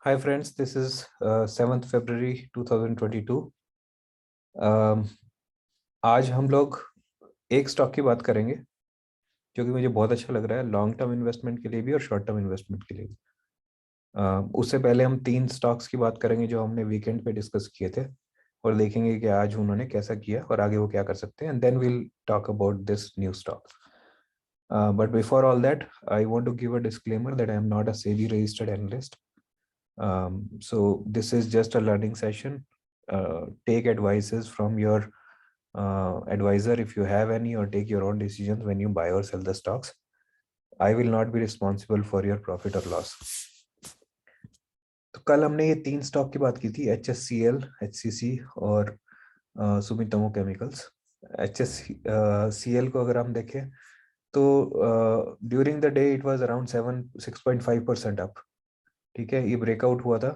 Hi friends, this is 7th February 2022. um, आज हम लोग एक स्टॉक की बात करेंगे जो कि मुझे बहुत अच्छा लग रहा है लॉन्ग टर्म इन्वेस्टमेंट के लिए भी और शॉर्ट टर्म इन्वेस्टमेंट के लिए भी। उससे पहले हम तीन स्टॉक्स की बात करेंगे जो हमने वीकेंड पे डिस्कस किए थे और देखेंगे कि आज उन्होंने कैसा किया और आगे वो क्या कर सकते हैं and then will talk about this new stock. But before all that, I want to give a disclaimer that I am not a SEBI registered analyst. So this is just a learning session. Take advices from your advisor if you have any, or take your own decisions when you buy or sell the stocks. I will not be responsible for your profit or loss. तो कल हमने ये तीन stock की बात की थी, HSCL, HCC और सुमितोमो केमिकल्स. HSCL को अगर हम देखें तो during the day it was around 6.5% up. ठीक है, ये ब्रेकआउट हुआ था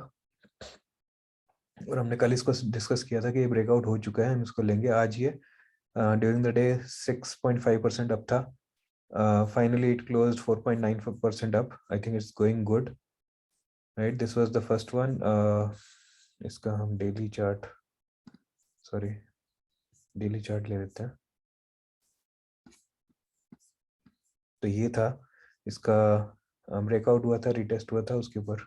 और हमने कल इसको डिस्कस किया था कि ये ब्रेकआउट हो चुका है, हम इसको लेंगे. आज ये ड्यूरिंग द डे 6.5% अप था. Finally it closed 4.9% up. I think it's going good, right. This was the first one. इसका हम डेली चार्ट ले लेते हैं. तो ये था इसका ब्रेकआउट हुआ था, रिटेस्ट हुआ था, उसके ऊपर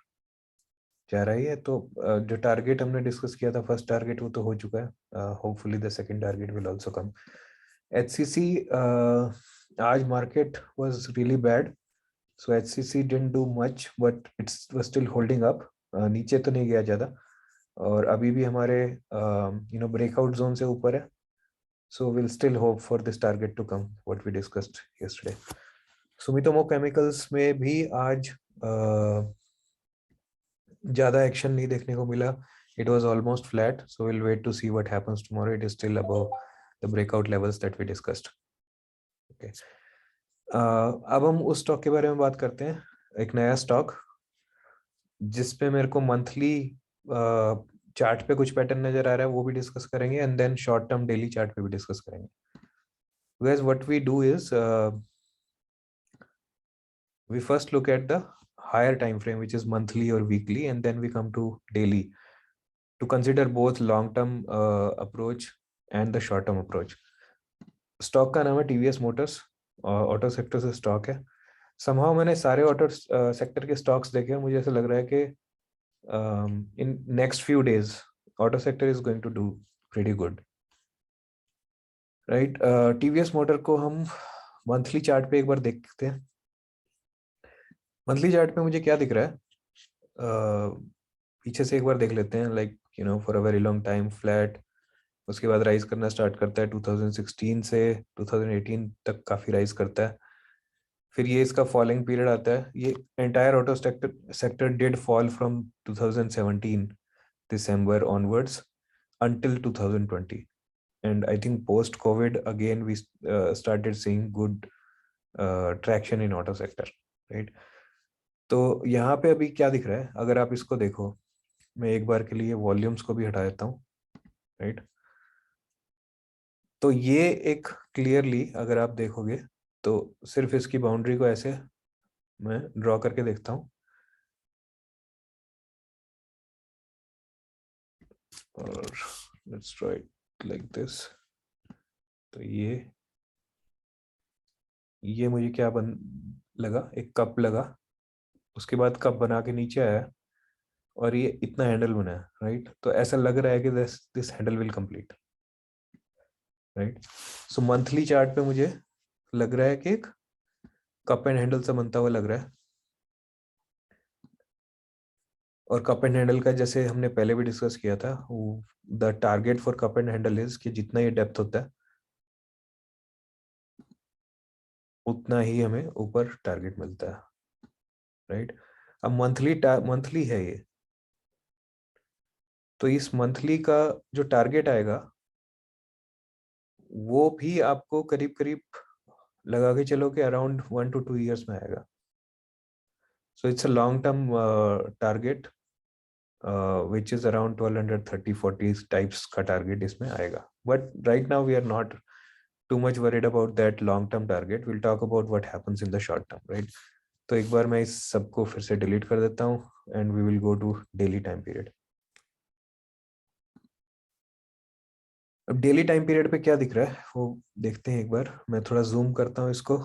जा रही है. तो जो टारगेट हमने डिस्कस किया था, फर्स्ट टारगेट, वो तो हो चुका है. Hopefully the second target will also come. HCC, आज market was really bad, so HCC didn't do much but it's was still holding up. नीचे तो नहीं गया ज़्यादा और अभी भी हमारे ब्रेकआउट जोन से ऊपर है. So will still hope for this target to come, what we discussed yesterday. Sumitomo Chemicals में भी आज ज़्यादा एक्शन नहीं देखने को मिला. It was almost flat, so we'll wait to see what happens tomorrow. It is still above the breakout levels that we discussed. Okay. अब हम उस स्टॉक के बारे में बात करते हैं, एक नया स्टॉक जिसपे मेरे को मंथली चार्ट पे कुछ पैटर्न नजर आ रहा है, वो भी डिस्कस करेंगे and then short term daily chart पे भी डिस्कस करेंगे. Guys, what we do is we first look at the higher time frame, which is monthly or weekly, and then we come to daily to consider both long term approach and the short term approach. Stock का नाम है TVS Motors, auto sector से stock है. Somehow मैंने सारे auto sector के stocks देखे और मुझे ऐसा लग रहा है कि in next few days auto sector is going to do pretty good, right. TVS motor को हम मंथली चार्ट पे एक बार देखते हैं. मंथली चार्ट पे मुझे क्या दिख रहा है, पीछे से एक बार देख लेते हैं. Like for a very long time flat, उसके बाद राइज करना स्टार्ट करता है 2016 से 2018 तक, काफी राइज करता है. फिर ये इसका फॉलिंग पीरियड आता है. ये entire auto sector did fall from 2017 December onwards until 2020, and I think post COVID again we started seeing good traction in auto sector, right. तो यहाँ पे अभी क्या दिख रहा है, अगर आप इसको देखो, मैं एक बार के लिए वॉल्यूम्स को भी हटा देता हूँ, राइट. तो ये एक क्लियरली अगर आप देखोगे तो सिर्फ इसकी बाउंड्री को ऐसे मैं ड्रॉ करके देखता हूँ और let's draw it like this. तो ये मुझे क्या लगा, एक कप लगा, उसके बाद कप बना के नीचे आया और ये इतना हैंडल बना है, राइट. तो ऐसा लग रहा है कि this handle will complete, right. So monthly chart पे मुझे लग रहा है कि एक कप एंड हैंडल से बनता हुआ लग रहा है. और कप एंड हैंडल का जैसे हमने पहले भी डिस्कस किया था, the target for cup and handle is कि जितना ये डेप्थ होता है उतना ही हमें ऊपर टारगेट मिलता है, राइट. अब मंथली है ये, तो इस मंथली का जो टारगेट आएगा वो भी आपको करीब करीब लगा के चलो कि अराउंड 1 to 2 years में आएगा. So it's a long term target which is around 1230-40 types का टारगेट इसमें आएगा. But right now we are not too much worried about that long term target. We'll talk about what happens in the short term, right. तो एक बार मैं इस सबको फिर से डिलीट कर देता हूँ and we will go to daily time period. अब डेली टाइम पीरियड पे क्या दिख रहा है वो देखते हैं एक बार। मैं थोड़ा जूम करता हूँ इसको।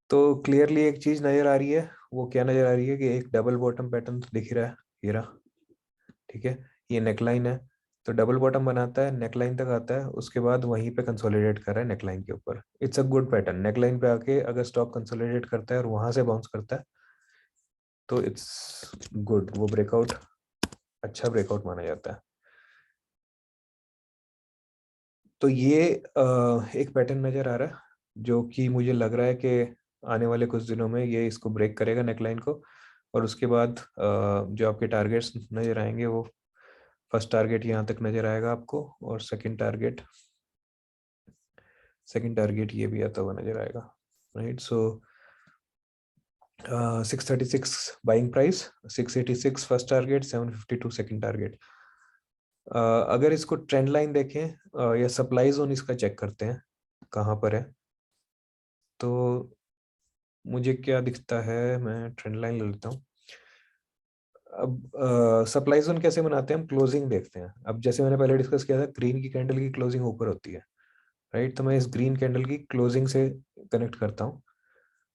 तो क्लियरली एक चीज नजर आ रही है। वो क्या नजर आ रही है कि एक डबल बॉटम पैटर्न तो दिख ही रहा है, ये रहा। ठीक है, ये नेकलाइन है। तो डबल बॉटम बनाता है, नेकलाइन तक आता है, उसके बाद वहीं पे कंसोलिडेट कर रहा है नेकलाइन के ऊपर। It's a good pattern. Neckline पे आके अगर स्टॉक कंसोलिडेट करता है और वहां से बाउंस करता है तो इट्स गुड। वो ब्रेकआउट अच्छा ब्रेकआउट माना जाता है। तो ये एक पैटर्न नजर आ रहा है जो कि मुझे लग रहा है कि आने वाले कुछ दिनों में ये इसको ब्रेक करेगा नेकलाइन को। और उसके बाद जो आपके टारगेट्स नजर आएंगे वो फर्स्ट टारगेट यहाँ तक नजर आएगा आपको, और सेकंड टारगेट ये भी आता हुआ नजर आएगा। राइट, सो 636 buying price, 686 first target, 752 second target. अगर इसको ट्रेंड लाइन देखें या सप्लाई जोन इसका चेक करते हैं कहाँ पर है, तो मुझे क्या दिखता है, मैं ट्रेंड लाइन ले लेता हूँ। अब सप्लाई जोन कैसे बनाते हैं, हम क्लोजिंग देखते हैं। अब जैसे मैंने पहले डिस्कस किया था, ग्रीन की कैंडल की क्लोजिंग ऊपर होती है। राइट, तो मैं इस ग्रीन कैंडल की क्लोजिंग से कनेक्ट करता हूँ,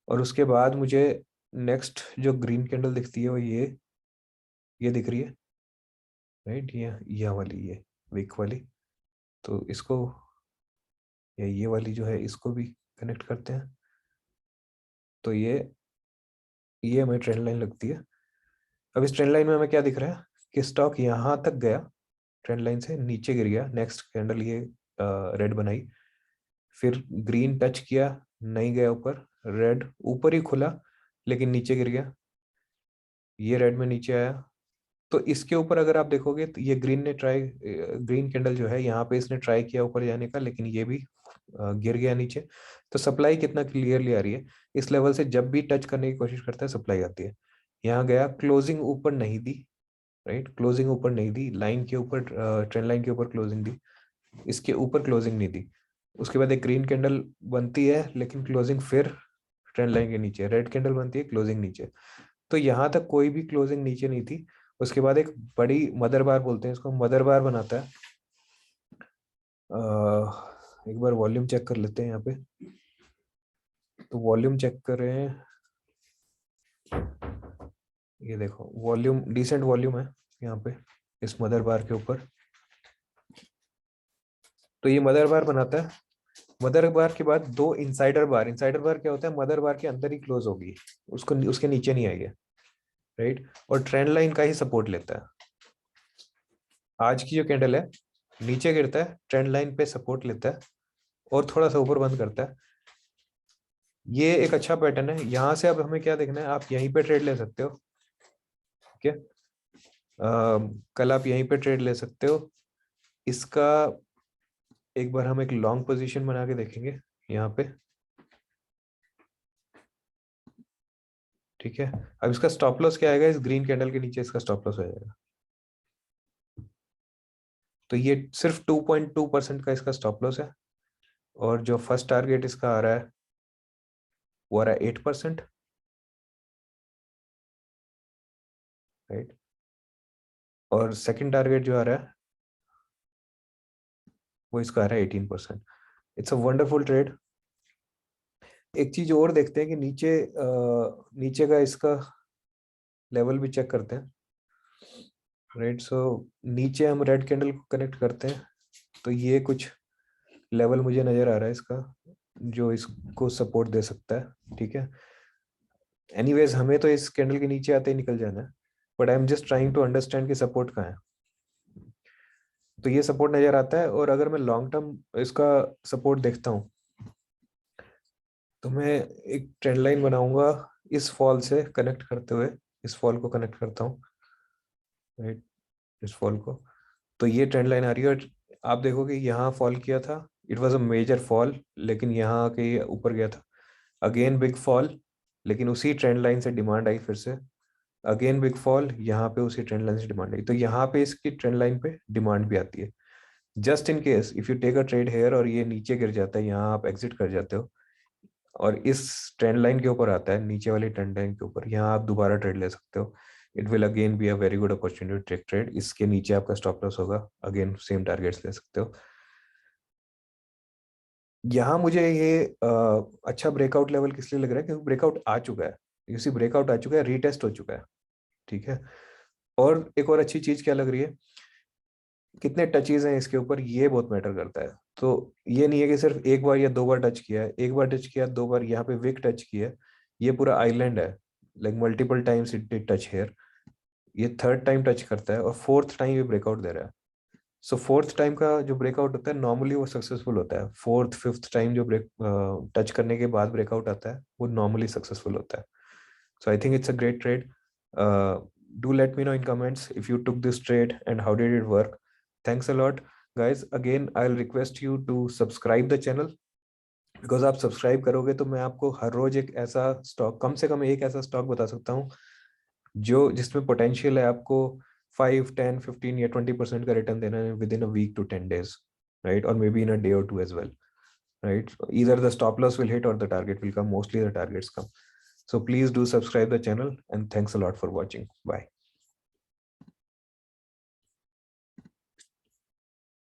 और उसके बाद मुझे नेक्स्ट जो ग्रीन कैंडल दिखती है वो ये दिख रही है। राइट, ये वाली, ये विक वाली। तो इसको या ये वाली जो है इसको भी कनेक्ट करते हैं। तो ये हमें ट्रेंड लाइन लगती है। अब इस ट्रेंड लाइन में हमें क्या दिख रहा है कि स्टॉक यहाँ तक गया, ट्रेंड लाइन से नीचे गिर गया, नेक्स्ट कैंडल ये रेड बनाई, फिर ग्रीन टच किया, नहीं गया ऊपर, रेड ऊपर ही खुला लेकिन नीचे गिर गया, ये रेड में नीचे आया। तो इसके ऊपर अगर आप देखोगे तो ये ग्रीन कैंडल जो है यहाँ पे इसने ट्राई किया ऊपर जाने का, लेकिन ये भी गिर गया नीचे। तो सप्लाई कितना क्लियरली आ रही है, इस लेवल से जब भी टच करने की कोशिश करता है सप्लाई आती है। यहाँ गया, क्लोजिंग ऊपर नहीं दी। राइट, क्लोजिंग ऊपर नहीं दी, लाइन के ऊपर, ट्रेंड लाइन के ऊपर क्लोजिंग दी, इसके ऊपर क्लोजिंग नहीं दी। उसके बाद एक ग्रीन कैंडल बनती है लेकिन क्लोजिंग फिर ट्रेंड लाइन के नीचे, रेड कैंडल बनती है, क्लोजिंग नीचे। तो यहाँ तक कोई भी क्लोजिंग नीचे नहीं थी। उसके बाद एक बड़ी मदर बार बोलते हैं इसको, मदर बार बनाता है। एक बार वॉल्यूम चेक कर लेते हैं यहाँ पे। तो वॉल्यूम चेक करें, ये देखो वॉल्यूम, डिसेंट वॉल्यूम है यहाँ पे इस मदर बार के ऊपर। तो ये मदर बार बनाता है। मदर बार के बाद दो इंसाइडर बार। इंसाइडर बार क्या होता है, मदर बार के अंदर ही क्लोज होगी, उसको उसके नीचे नहीं आएगी। राइट, और ट्रेंड लाइन का ही सपोर्ट लेता है। आज की जो कैंडल है, नीचे गिरता है, ट्रेंड लाइन पे सपोर्ट लेता है और थोड़ा सा ऊपर बंद करता है। ये एक अच्छा पैटर्न है। यहाँ से अब हमें क्या देखना है, आप यहीं पे ट्रेड ले सकते हो। ठीक है, कल आप यहीं पे ट्रेड ले सकते हो इसका। एक बार हम एक लॉन्ग पोजीशन बना के देखेंगे यहाँ पे। ठीक है, अब इसका स्टॉप लॉस क्या आएगा, इस ग्रीन कैंडल के नीचे इसका स्टॉप लॉस हो जाएगा। तो ये सिर्फ 2.2% का इसका स्टॉप लॉस है, और जो फर्स्ट टारगेट इसका आ रहा है वो आ रहा है 8%। राइट, और सेकंड टारगेट जो आ रहा है वो इसका आ रहा है 18%। It's a wonderful trade. एक चीज और देखते हैं कि नीचे का इसका लेवल भी चेक करते हैं। राइट, सो नीचे हम रेड कैंडल को कनेक्ट करते हैं, तो ये कुछ लेवल मुझे नजर आ रहा है इसका जो इसको सपोर्ट दे सकता है। ठीक है, एनीवेज हमें तो इस कैंडल के नीचे आते ही निकल जाना है, but I am just trying to understand कि सपोर्ट कहाँ है। तो ये सपोर्ट नजर आता है, और अगर मैं लॉन्ग टर्म इसका सपोर्ट देखता हूँ तो मैं एक ट्रेंड लाइन बनाऊंगा इस फॉल से कनेक्ट करते हुए। इस फॉल को कनेक्ट करता हूँ, राइट, इस फॉल को। तो ये ट्रेंड लाइन आ रही है, और आप देखोगे यहाँ फॉल किया था, it was a major fall, लेकिन यहाँ आके ये ऊपर गया था। अगेन बिग फॉल, लेकिन उसी ट्रेंड लाइन से डिमांड आई फिर से। अगेन बिग फॉल, यहाँ पे उसी ट्रेंड लाइन से डिमांड आई। तो यहाँ पे इसकी ट्रेंड लाइन पे डिमांड भी आती है। Just in case if you take a trade here और ये नीचे गिर जाता है, यहाँ आप एग्जिट कर जाते हो, और इस ट्रेंड लाइन के ऊपर आता है, नीचे वाली ट्रेंड लाइन के ऊपर, यहाँ आप दोबारा ट्रेड ले सकते हो। It will again be a very good opportunity to take trade. इसके नीचे आपका स्टॉप लॉस होगा, अगेन सेम टारगेट्स ले सकते हो। यहाँ मुझे ये अच्छा ब्रेकआउट लेवल किस लिए लग रहा है, क्योंकि ब्रेकआउट आ चुका है, यू सी ब्रेकआउट आ चुका है, रीटेस्ट हो चुका है। ठीक है। और एक और अच्छी चीज क्या लग रही है, कितने टचेज हैं इसके ऊपर, ये बहुत मैटर करता है। तो ये नहीं है कि सिर्फ एक बार या दो बार टच किया है, एक बार टच किया, दो बार यहाँ पे विक टच किया है, ये पूरा आइलैंड है। Like multiple times it did touch here, ये थर्ड टाइम टच करता है और फोर्थ टाइम ये ब्रेकआउट दे रहा है। सो फोर्थ टाइम का जो ब्रेकआउट होता है नॉर्मली वो सक्सेसफुल होता है। फोर्थ फिफ्थ टाइम जो ब्रेक टच करने के बाद ब्रेकआउट आता है वो नॉर्मली सक्सेसफुल होता है। So I think it's a great trade. Do let me know in comments if you took this trade and how did it work. Thanks a lot, guys. Again, I'll request you to subscribe the channel because आप subscribe करोगे तो मैं आपको हर रोज एक ऐसा stock, कम से कम एक ऐसा स्टॉक बता सकता हूँ जो जिसमें पोटेंशियल है आपको 5, 10, 15 या 20% का रिटर्न देना है within a week to 10 days, right? Or maybe in a day or two as well, right? Either the stop loss will hit or the target will come. Mostly the targets come. So please do subscribe the channel and thanks a lot for watching. Bye.